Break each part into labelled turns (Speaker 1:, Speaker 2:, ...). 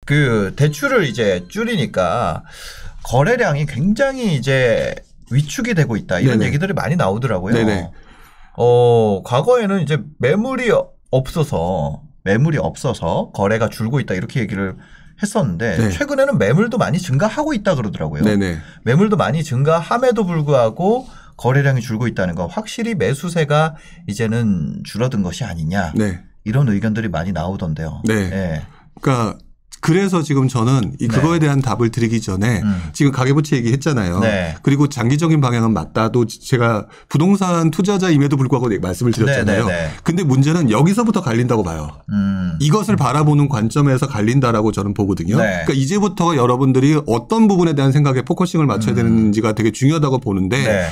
Speaker 1: 그 대출을 이제 줄이니까 거래량이 굉장히 이제 위축이 되고 있다 이런
Speaker 2: 네네.
Speaker 1: 얘기들이 많이 나오더라고요.
Speaker 2: 네네.
Speaker 1: 과거에는 이제 매물이 없어서 거래가 줄고 있다 이렇게 얘기를 했었는데
Speaker 2: 네.
Speaker 1: 최근에는 매물도 많이 증가하고 있다 그러더라고요.
Speaker 2: 네네.
Speaker 1: 매물도 많이 증가함에도 불구하고 거래량이 줄고 있다는 건 확실히 매수세가 이제는 줄어든 것이 아니냐
Speaker 2: 네.
Speaker 1: 이런 의견들이 많이 나오던데요.
Speaker 2: 네.
Speaker 1: 네.
Speaker 2: 그러니까 그래서 지금 저는 그거에 대한 답을 드리기 전에 지금 가계부채 얘기했잖아요.
Speaker 1: 네.
Speaker 2: 그리고 장기적인 방향은 맞다도 제가 부동산 투자자임에도 불구하고 말씀을 드렸잖아요.
Speaker 1: 네네네.
Speaker 2: 근데 문제는 여기서부터 갈린다고 봐요. 이것을 바라보는 관점에서 갈린다라고 저는 보거든요.
Speaker 1: 네.
Speaker 2: 그러니까 이제부터 여러분들이 어떤 부분에 대한 생각에 포커싱을 맞춰야 되는지가 되게 중요하다고 보는데
Speaker 1: 네.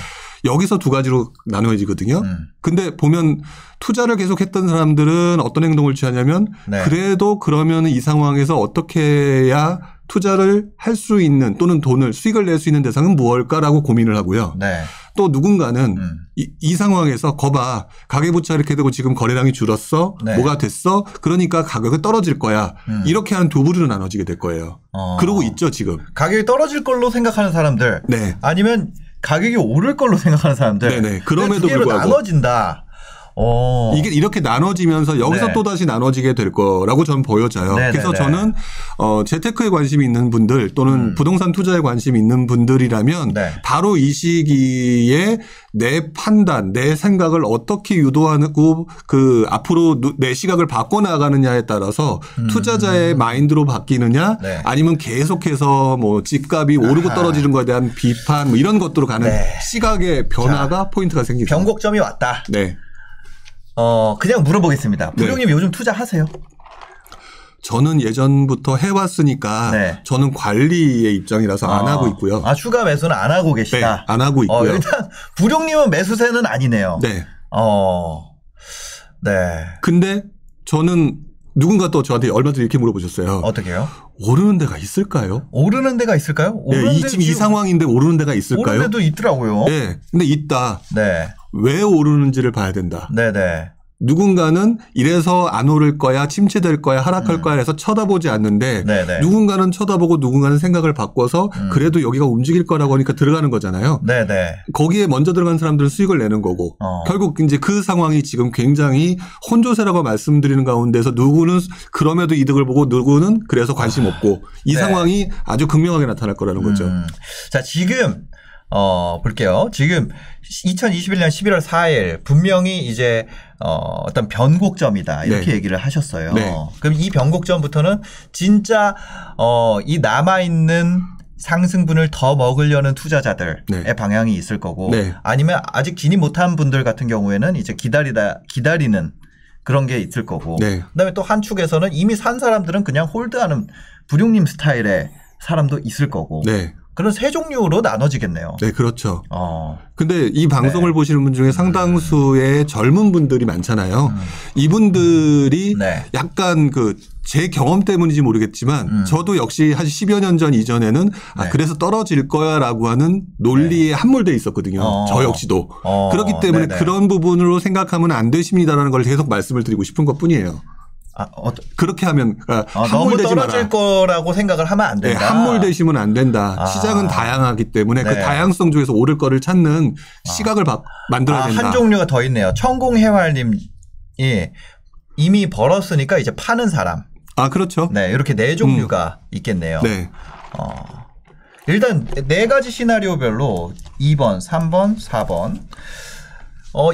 Speaker 2: 여기서 두 가지로 나눠지거든요. 근데 보면 투자를 계속했던 사람들은 어떤 행동을 취하냐면
Speaker 1: 네.
Speaker 2: 그래도 그러면 이 상황에서 어떻게 해야 투자를 할 수 있는 또는 돈을 수익을 낼 수 있는 대상은 무엇일까라고 고민을 하고요.
Speaker 1: 네.
Speaker 2: 또 누군가는 이 상황에서 거봐 가계부채 이렇게 되고 지금 거래량이 줄었어.
Speaker 1: 네.
Speaker 2: 뭐가 됐어. 그러니까 가격이 떨어질 거야. 이렇게 하는 두 부류로 나눠지게 될 거예요. 그러고 있죠 지금.
Speaker 1: 가격이 떨어질 걸로 생각하는 사람들
Speaker 2: 네.
Speaker 1: 아니면 가격이 오를 걸로 생각하는 사람들
Speaker 2: 네네. 그럼에도
Speaker 1: 두 개로
Speaker 2: 불구하고.
Speaker 1: 나눠진다.
Speaker 2: 이게 이렇게 나눠지면서 여기서
Speaker 1: 네.
Speaker 2: 또 다시 나눠지게 될 거라고 저는 보여져요.
Speaker 1: 네네네.
Speaker 2: 그래서 저는 재테크에 관심이 있는 분들 또는 부동산 투자에 관심이 있는 분들이라면
Speaker 1: 네.
Speaker 2: 바로 이 시기에 내 판단, 내 생각을 어떻게 유도하고 그 앞으로 내 시각을 바꿔나가느냐에 따라서 투자자의 마인드로 바뀌느냐
Speaker 1: 네.
Speaker 2: 아니면 계속해서 뭐 집값이 오르고 떨어지는 거에 대한 비판 뭐 이런 것들로 가는
Speaker 1: 네.
Speaker 2: 시각의 변화가 포인트가 생기죠.
Speaker 1: 변곡점이 왔다.
Speaker 2: 네.
Speaker 1: 그냥 물어보겠습니다.
Speaker 2: 네.
Speaker 1: 부룡님 요즘 투자하세요?
Speaker 2: 저는 예전부터 해왔으니까
Speaker 1: 네.
Speaker 2: 저는 관리의 입장이라서 안 하고 있고요.
Speaker 1: 추가 매수는 안 하고 계시다.
Speaker 2: 네, 안 하고 있고요.
Speaker 1: 일단 부룡님은 매수세는 아니네요.
Speaker 2: 네.
Speaker 1: 네.
Speaker 2: 근데 저는 누군가 또 저한테 얼마 전에 이렇게 물어보셨어요.
Speaker 1: 어떻게요?
Speaker 2: 오르는 데가 있을까요?
Speaker 1: 오르는 데가 있을까요?
Speaker 2: 네, 지금 이 상황인데 오르는 데가 있을까요?
Speaker 1: 오르는 데도 있더라고요.
Speaker 2: 네. 근데 있다.
Speaker 1: 네.
Speaker 2: 왜 오르는지를 봐야 된다.
Speaker 1: 네네.
Speaker 2: 누군가는 이래서 안 오를 거야, 침체될 거야, 하락할 거야 해서 쳐다보지 않는데
Speaker 1: 네네.
Speaker 2: 누군가는 쳐다보고 누군가는 생각을 바꿔서 그래도 여기가 움직일 거라고 하니까 들어가는 거잖아요.
Speaker 1: 네네.
Speaker 2: 거기에 먼저 들어간 사람들은 수익을 내는 거고 결국 이제 그 상황이 지금 굉장히 혼조세라고 말씀드리는 가운데서 누구는 그럼에도 이득을 보고 누구는 그래서 관심 없고 이
Speaker 1: 네.
Speaker 2: 상황이 아주 극명하게 나타날 거라는 거죠.
Speaker 1: 자, 지금 볼게요. 지금 2021년 11월 4일 분명히 이제 어떤 변곡점이다 이렇게
Speaker 2: 네.
Speaker 1: 얘기를 하셨어요.
Speaker 2: 네.
Speaker 1: 그럼 이 변곡점부터는 진짜 이 남아있는 상승분을 더 먹으려는 투자자들의
Speaker 2: 네.
Speaker 1: 방향이 있을 거고
Speaker 2: 네.
Speaker 1: 아니면 아직 진입 못한 분들 같은 경우에는 이제 기다리는 그런 게 있을 거고
Speaker 2: 네.
Speaker 1: 그다음에 또 한 축에서는 이미 산 사람들은 그냥 홀드하는 부룡님 스타일의 사람도 있을 거고
Speaker 2: 네.
Speaker 1: 그런 세 종류로 나눠지겠네요.
Speaker 2: 네, 그렇죠.
Speaker 1: 어.
Speaker 2: 근데 이 방송을
Speaker 1: 네.
Speaker 2: 보시는 분 중에 상당수의 젊은 분들이 많잖아요. 이분들이
Speaker 1: 네.
Speaker 2: 약간 제 경험 때문인지 모르겠지만 저도 역시 한 10여 년 전 이전에는
Speaker 1: 네.
Speaker 2: 그래서 떨어질 거야라고 하는 논리에 함몰돼 있었거든요. 저 역시도. 그렇기 때문에
Speaker 1: 네네.
Speaker 2: 그런 부분으로 생각하면 안 되십니다라는 걸 계속 말씀을 드리고 싶은 것뿐이에요. 그렇게 하면
Speaker 1: 너무
Speaker 2: 함몰되지
Speaker 1: 떨어질
Speaker 2: 마라.
Speaker 1: 거라고 생각을 하면 안
Speaker 2: 네,
Speaker 1: 된다.
Speaker 2: 함몰되시면 안 된다. 시장은 다양하기 때문에
Speaker 1: 네.
Speaker 2: 그 다양성 중에서 오를 거를 찾는 시각을 만들어야 된다.
Speaker 1: 한 종류가 더 있네요. 천공해활님이 이미 벌었으니까 이제 파는 사람.
Speaker 2: 그렇죠.
Speaker 1: 네, 이렇게 네 종류가 있겠네요.
Speaker 2: 네.
Speaker 1: 일단 네 가지 시나리오별로 2번, 3번, 4번.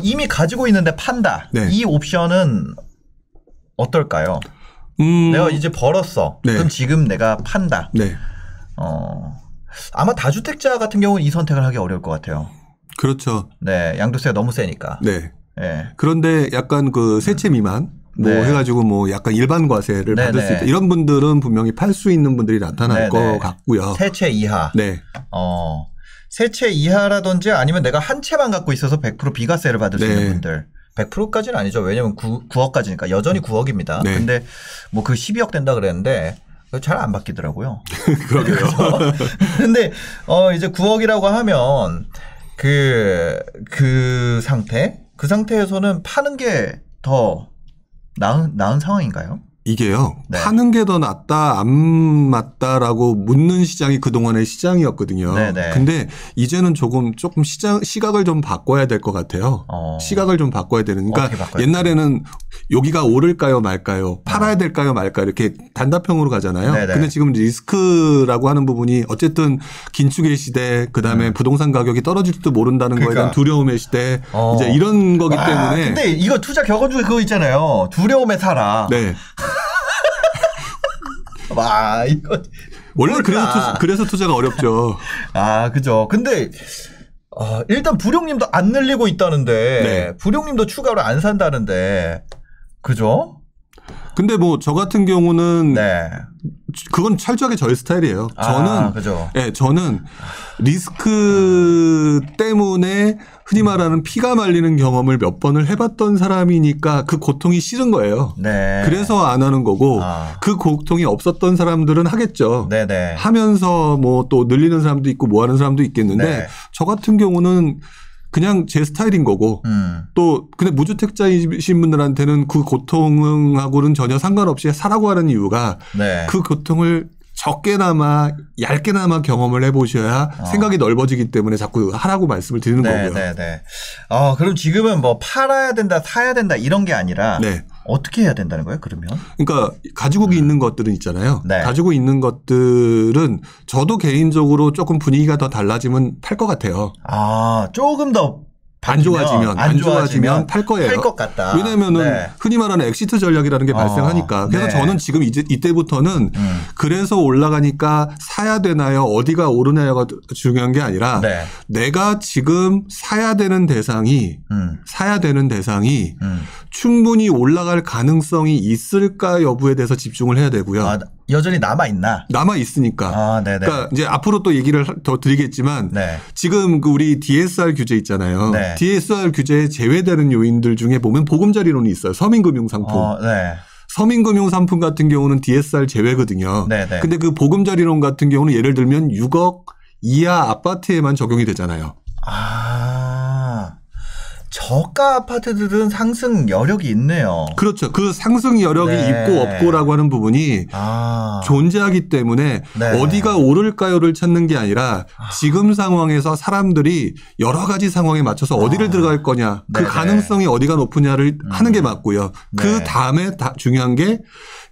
Speaker 1: 이미 가지고 있는데 판다.
Speaker 2: 네.
Speaker 1: 이 옵션은 어떨까요? 내가 이제 벌었어.
Speaker 2: 네.
Speaker 1: 그럼 지금 내가 판다.
Speaker 2: 네.
Speaker 1: 아마 다주택자 같은 경우는 이 선택을 하기 어려울 것 같아요.
Speaker 2: 그렇죠.
Speaker 1: 네, 양도세가 너무 세니까.
Speaker 2: 네.
Speaker 1: 네.
Speaker 2: 그런데 약간 세채 미만
Speaker 1: 네.
Speaker 2: 해가지고 약간 일반 과세를
Speaker 1: 네네.
Speaker 2: 받을 수 있다. 이런 분들은 분명히 팔 수 있는 분들이 나타날
Speaker 1: 네네.
Speaker 2: 것 같고요.
Speaker 1: 세 채 이하.
Speaker 2: 네.
Speaker 1: 세 채 이하라든지 아니면 내가 한 채만 갖고 있어서 100% 비과세를 받을 수
Speaker 2: 네.
Speaker 1: 있는 분들. 100%까지는 아니죠. 왜냐면 9억까지니까 여전히 9억입니다.
Speaker 2: 네.
Speaker 1: 근데 뭐 12억 된다 그랬는데 잘 안 바뀌더라고요.
Speaker 2: 그러게요.
Speaker 1: 근데 이제 9억이라고 하면 그 상태에서는 파는 게 더 나은 상황인가요?
Speaker 2: 이게요.
Speaker 1: 네.
Speaker 2: 파는 게 더 낫다 안 맞다라고 묻는 시장이 그동안의 시장이었거든요.
Speaker 1: 네네.
Speaker 2: 근데 이제는 조금 시각을 좀 바꿔야 될 것 같아요. 시각을 좀 바꿔야 되는. 그러니까 옛날에는 여기가 오를까요 말까요, 팔아야 될까요 말까요 이렇게 단답형으로 가잖아요.
Speaker 1: 네네.
Speaker 2: 근데 지금 리스크라고 하는 부분이 어쨌든 긴축의 시대, 그다음에 부동산 가격이 떨어질지도 모른다는 거에 대한 두려움의 시대, 이제 이런 거기 때문에.
Speaker 1: 근데 이거 투자 격언 중에 그거 있잖아요. 두려움에 살아.
Speaker 2: 네.
Speaker 1: 와, 이거.
Speaker 2: 원래 그래서 투자가 어렵죠.
Speaker 1: 아, 그죠. 근데, 일단 부룡님도 안 늘리고 있다는데,
Speaker 2: 네.
Speaker 1: 부룡님도 추가로 안 산다는데, 그죠?
Speaker 2: 근데 뭐 저 같은 경우는
Speaker 1: 네.
Speaker 2: 그건 철저하게 저의 스타일이에요. 저는
Speaker 1: 그죠.
Speaker 2: 네, 저는 리스크 때문에 흔히 말하는 피가 말리는 경험을 몇 번을 해봤던 사람이니까 그 고통이 싫은 거예요.
Speaker 1: 네.
Speaker 2: 그래서 안 하는 거고 그 고통이 없었던 사람들은 하겠죠.
Speaker 1: 네네.
Speaker 2: 하면서 뭐 또 늘리는 사람도 있고 뭐 하는 사람도 있겠는데
Speaker 1: 네.
Speaker 2: 저 같은 경우는 그냥 제 스타일인 거고 또 근데 무주택자이신 분들한테는 그 고통하고는 전혀 상관없이 사라고 하는 이유가
Speaker 1: 네.
Speaker 2: 그 고통을 적게나마 얇게나마 경험을 해보셔야 생각이 넓어지기 때문에 자꾸 하라고 말씀을 드리는 거고요.
Speaker 1: 네네네. 그럼 지금은 뭐 팔아야 된다, 사야 된다 이런 게 아니라
Speaker 2: 네.
Speaker 1: 어떻게 해야 된다는 거예요? 그러면?
Speaker 2: 그러니까 가지고 있는 것들은 있잖아요.
Speaker 1: 네.
Speaker 2: 가지고 있는 것들은 저도 개인적으로 조금 분위기가 더 달라지면 팔 것 같아요.
Speaker 1: 조금 더
Speaker 2: 안 좋아지면 팔 거예요.
Speaker 1: 팔 것 같다.
Speaker 2: 왜냐하면은
Speaker 1: 네.
Speaker 2: 흔히 말하는 엑시트 전략이라는 게 발생하니까. 그래서
Speaker 1: 네.
Speaker 2: 저는 지금 이때부터는 그래서 올라가니까 사야 되나요? 어디가 오르나요가 중요한 게 아니라
Speaker 1: 네.
Speaker 2: 내가 지금 사야 되는 대상이 충분히 올라갈 가능성이 있을까 여부에 대해서 집중을 해야 되고요.
Speaker 1: 여전히 남아있나?
Speaker 2: 남아있으니까.
Speaker 1: 네네.
Speaker 2: 그러니까 이제 앞으로 또 얘기를 더 드리겠지만
Speaker 1: 네.
Speaker 2: 지금 그 우리 DSR 규제 있잖아요.
Speaker 1: 네.
Speaker 2: DSR 규제에 제외되는 요인들 중에 보면 보금자리론이 있어요. 서민금융상품.
Speaker 1: 네.
Speaker 2: 서민금융상품 같은 경우는 DSR 제외거든요.
Speaker 1: 네네.
Speaker 2: 근데 그 보금자리론 같은 경우는 예를 들면 6억 이하 아파트에만 적용이 되잖아요.
Speaker 1: 저가 아파트들은 상승 여력이 있네요.
Speaker 2: 그렇죠. 그 상승 여력이
Speaker 1: 네.
Speaker 2: 있고 없고라고 하는 부분이 존재하기 때문에
Speaker 1: 네.
Speaker 2: 어디가 오를까요를 찾는 게 아니라 지금 상황에서 사람들이 여러 가지 상황에 맞춰서 어디를 들어갈 거냐, 그
Speaker 1: 네네.
Speaker 2: 가능성이 어디가 높으냐를 하는 게 맞고요.
Speaker 1: 네.
Speaker 2: 그 다음에 중요한 게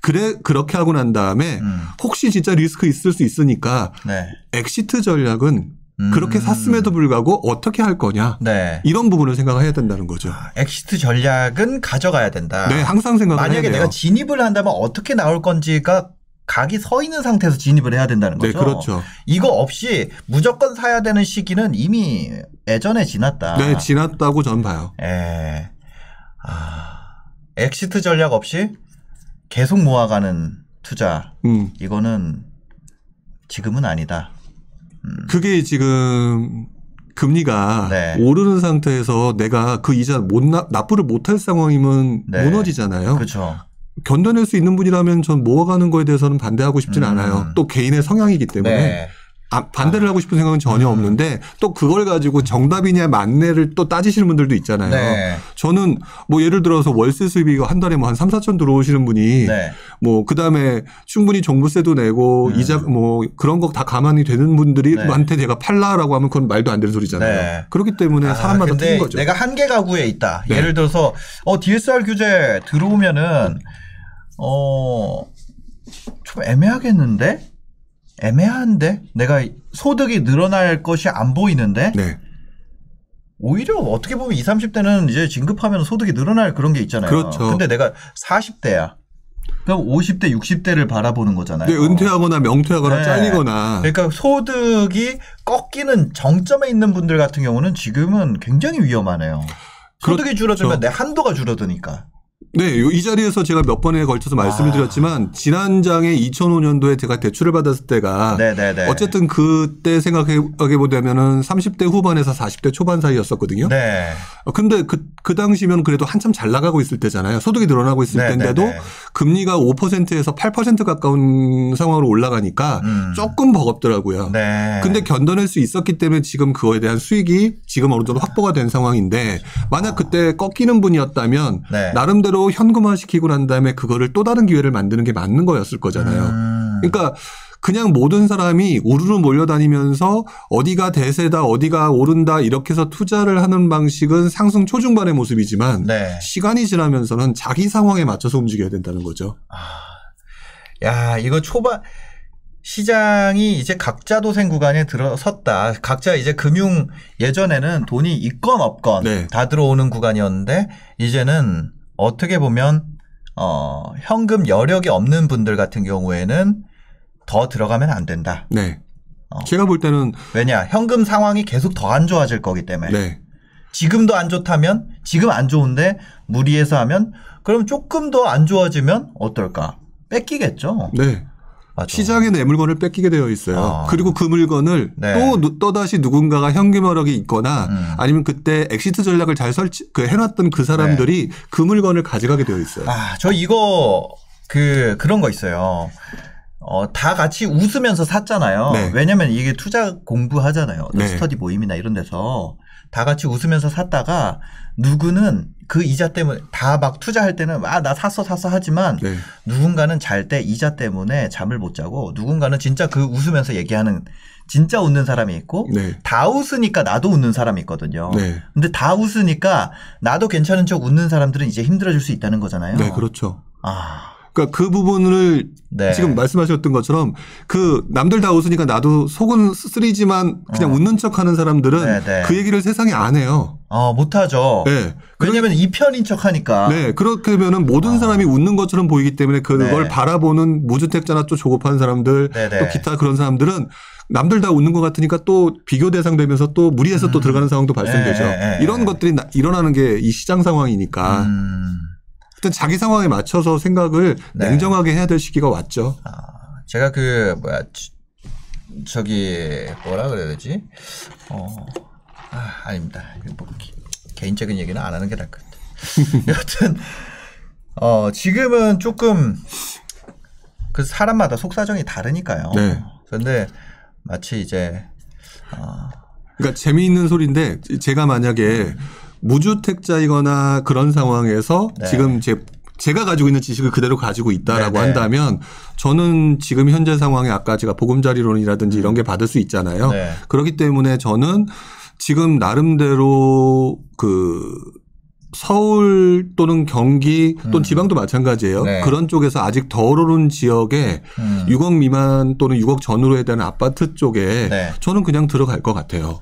Speaker 2: 그렇게 하고 난 다음에 혹시 진짜 리스크 있을 수 있으니까
Speaker 1: 네.
Speaker 2: 엑시트 전략은 그렇게 샀음에도 불구하고 어떻게 할 거냐.
Speaker 1: 네.
Speaker 2: 이런 부분을 생각해야 된다는 거죠.
Speaker 1: 엑시트 전략은 가져가야 된다.
Speaker 2: 네, 항상 생각해야 돼요.
Speaker 1: 만약에 내가 진입을 한다면 어떻게 나올 건지가 각이 서 있는 상태에서 진입을 해야 된다는 거죠.
Speaker 2: 네, 그렇죠.
Speaker 1: 이거 없이 무조건 사야 되는 시기는 이미 예전에 지났다.
Speaker 2: 네, 지났다고 저는 봐요.
Speaker 1: 엑시트 전략 없이 계속 모아가는 투자. 이거는 지금은 아니다.
Speaker 2: 그게 지금 금리가
Speaker 1: 네.
Speaker 2: 오르는 상태에서 내가 그 이자 납부를 못할 상황이면
Speaker 1: 네.
Speaker 2: 무너지잖아요.
Speaker 1: 그렇죠.
Speaker 2: 견뎌낼 수 있는 분이라면 전 모아가는 거에 대해서는 반대하고 싶지는 않아요. 또 개인의 성향이기 때문에.
Speaker 1: 네.
Speaker 2: 반대를 하고 싶은 생각은 전혀 없는데 또 그걸 가지고 정답이냐 만내를 또 따지시는 분들도 있잖아요.
Speaker 1: 네.
Speaker 2: 저는 뭐 예를 들어서 월세 수입이 한 달에 뭐 한 3, 4천 들어오시는 분이
Speaker 1: 네.
Speaker 2: 뭐 그다음에 충분히 종부세도 내고 이자 뭐 그런 거 다 가만히 되는 분들이 한테 내가 팔라라고 하면 그건 말도 안 되는 소리잖아요.
Speaker 1: 네.
Speaker 2: 그렇기 때문에 사람마다 틀린 거죠.
Speaker 1: 내가 한계 가구에 있다.
Speaker 2: 네.
Speaker 1: 예를 들어서 DSR 규제 들어오면은 좀 애매한데 내가 소득이 늘어날 것이 안 보이는데
Speaker 2: 네.
Speaker 1: 오히려 어떻게 보면 20, 30대는 이제 진급하면 소득이 늘어날 그런 게 있잖아요.
Speaker 2: 그렇죠.
Speaker 1: 근데 내가 40대야. 그럼 50대, 60대를 바라보는 거잖아요.
Speaker 2: 네, 은퇴하거나 명퇴하거나
Speaker 1: 네.
Speaker 2: 잘리거나.
Speaker 1: 그러니까 소득이 꺾이는 정점에 있는 분들 같은 경우는 지금은 굉장히 위험하네요. 소득이 줄어들면 내 한도가 줄어드니까.
Speaker 2: 네, 이 자리에서 제가 몇 번에 걸쳐서 말씀을 드렸지만 지난 장에 2005년도에 제가 대출을 받았을 때가
Speaker 1: 네네네.
Speaker 2: 어쨌든 그때 생각해 보자면은 30대 후반에서 40대 초반 사이였었거든요.
Speaker 1: 네.
Speaker 2: 근데 그 당시면 그래도 한참 잘 나가고 있을 때잖아요. 소득이 늘어나고 있을 때인데도 금리가 5%에서 8% 가까운 상황으로 올라가니까 조금 버겁더라고요.
Speaker 1: 네.
Speaker 2: 근데 견뎌낼 수 있었기 때문에 지금 그거에 대한 수익이 지금 어느 정도 확보가 된 상황인데 만약 그때 꺾이는 분이었다면
Speaker 1: 네.
Speaker 2: 나름대로 나름대로 현금화시키고 난 다음에 그거를 또 다른 기회를 만드는 게 맞는 거였을 거잖아요. 그러니까 그냥 모든 사람이 우르르 몰려다니면서 어디가 대세다 어디가 오른다 이렇게 해서 투자를 하는 방식은 상승 초중반의 모습이지만
Speaker 1: 네.
Speaker 2: 시간이 지나면서는 자기 상황에 맞춰서 움직여야 된다는 거죠.
Speaker 1: 야, 이거 초반 시장이 이제 각자 도생 구간에 들어섰다. 각자 이제 금융 예전에는 돈이 있건 없건
Speaker 2: 네.
Speaker 1: 다 들어오는 구간이었는데 이제는 어떻게 보면 현금 여력이 없는 분들 같은 경우에는 더 들어가면 안 된다.
Speaker 2: 네. 제가 볼 때는
Speaker 1: 왜냐 현금 상황이 계속 더 안 좋아질 거기 때문에
Speaker 2: 네.
Speaker 1: 지금도 안 좋다면 지금 안 좋은데 무리해서 하면 그럼 조금 더 안 좋아지면 어떨까? 뺏기겠죠.
Speaker 2: 네.
Speaker 1: 맞아.
Speaker 2: 시장에 내 물건을 뺏기게 되어 있어요. 그리고 그 물건을
Speaker 1: 네.
Speaker 2: 또다시 누군가가 현금 여력이 있거나 아니면 그때 엑시트 전략을 잘 해놨던 그 사람들이 네. 그 물건을 가져가게 되어 있어요.
Speaker 1: 저 이거 그런 거 있어요. 다 같이 웃으면서 샀잖아요. 네. 왜냐면 이게 투자 공부하잖아요. 네. 스터디 모임이나 이런 데서 다 같이 웃으면서 샀다가 누구는 그 이자 때문에 다 막 투자할 때는 나 샀어 하지만 네. 누군가는 잘 때 이자 때문에 잠을 못 자고 누군가는 진짜 그 웃으면서 얘기하는 진짜 웃는 사람이 있고 네. 다 웃으니까 나도 웃는 사람이 있거든요. 네. 근데 다 웃으니까 나도 괜찮은 척 웃는 사람들은 이제 힘들어질 수 있다는 거잖아요.
Speaker 2: 네, 그렇죠. 그러니까 그 부분을 네. 지금 말씀하셨던 것처럼 그 남들 다 웃으니까 나도 속은 쓰리지만 그냥 웃는 척하는 사람들은 네네. 그 얘기를 세상에 안 해요.
Speaker 1: 못하죠. 네. 왜냐하면 이 편인 척하니까.
Speaker 2: 네. 그렇게 되면은 모든 사람이 웃는 것처럼 보이기 때문에 그걸 네. 바라보는 무주택자나 또 조급한 사람들 네네. 또 기타 그런 사람들은 남들 다 웃는 것 같으니까 또 비교 대상 되면서 또 무리해서 또 들어가는 상황도 발생되죠. 이런 것들이 일어나는 게 이 시장 상황이니까. 일단 자기 상황에 맞춰서 생각을 네. 냉정하게 해야 될 시기가 왔죠.
Speaker 1: 제가 뭐라 그래야 되지? 아닙니다. 뭐 개인적인 얘기는 안 하는 게 나을 것 같아요. 여튼 지금은 조금 그 사람마다 속사정이 다르니까요. 네. 그런데 마치 이제
Speaker 2: 그러니까 재미있는 소리인데 제가 만약에 무주택자이거나 그런 상황에서 네. 지금 제가 가지고 있는 지식을 그대로 가지고 있다라고 네네. 한다면 저는 지금 현재 상황에 아까 제가 보금자리론이라든지 이런 게 받을 수 있잖아요. 네. 그렇기 때문에 저는 지금 나름대로 서울 또는 경기 또는 지방도 마찬가지예요. 네. 그런 쪽에서 아직 덜 오른 지역에 6억 미만 또는 6억 전후로 해당하는 아파트 쪽에 네. 저는 그냥 들어갈 것 같아요.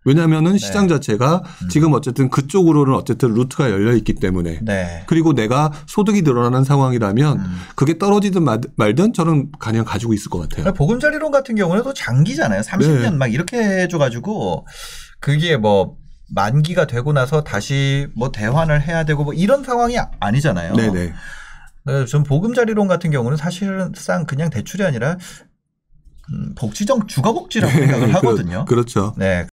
Speaker 2: 왜냐하면은 네. 시장 자체가 지금 어쨌든 그쪽으로는 어쨌든 루트가 열려 있기 때문에 네. 그리고 내가 소득이 늘어나는 상황이라면 그게 떨어지든 말든 저는 그냥 가지고 있을 것 같아요.
Speaker 1: 보금자리론 같은 경우는 또 장기잖아요. 30년 네. 막 이렇게 해줘가지고 그게 뭐 만기가 되고 나서 다시 뭐 대환을 해야 되고 뭐 이런 상황이 아니잖아요. 네네. 전 보금자리론 같은 경우는 사실상 그냥 대출이 아니라 복지적 주거복지라고 생각을 하거든요.
Speaker 2: 그렇죠.
Speaker 1: 네.